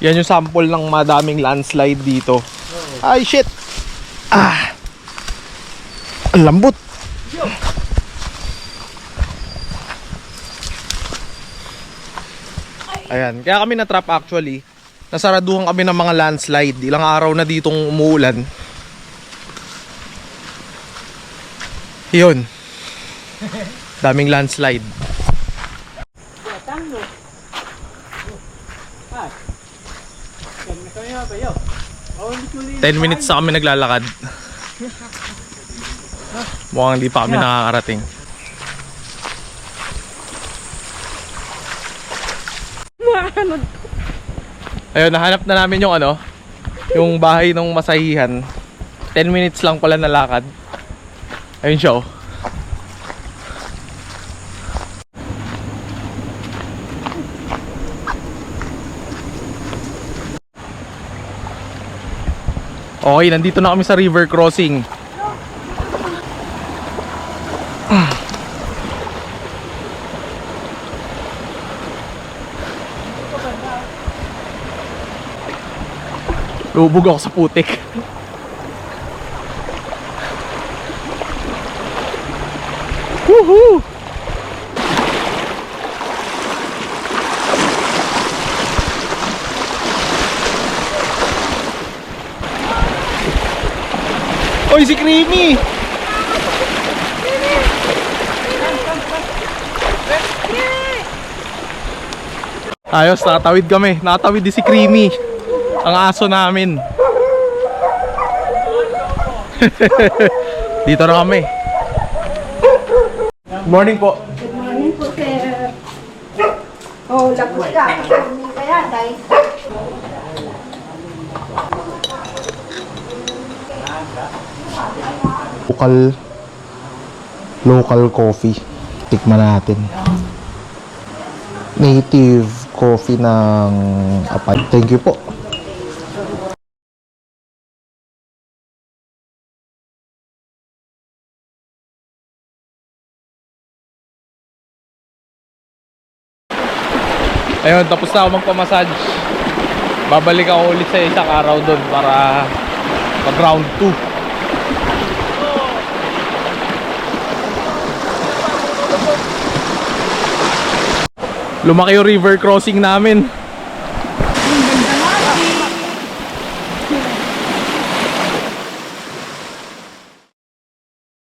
Yan yung sample ng madaming landslide dito. Ay shit! Ang lambot! Ayan, kaya kami na-trap actually. Nasaraduhan kami ng mga landslide. Ilang araw na ditong umuulan. Yun. Daming landslide. 10 minutes na kami naglalakad. Mukhang hindi pa kami nakakarating. Ayun, nahanap na namin yung ano, yung bahay ng masahihan. 10 minutes lang pala na lakad. Ayun siya oh. Okay, nandito na kami sa river crossing. Lubog ako sa putik. Woohoo! Oy, si Creamy! Ayos, nakatawid kami. Nakatawid din si Creamy. Ang aso namin. Dito na kami. Good morning po. Good morning po, sir. Oh, lapos ka. Kakainin kaya, guys. Local coffee. Tikman natin. Native coffee ng Apay. Thank you po. Ayun, tapos na ako magpamassage. Babalik ako ulit sa isang araw doon para mag round 2. Lumaki yung river crossing namin.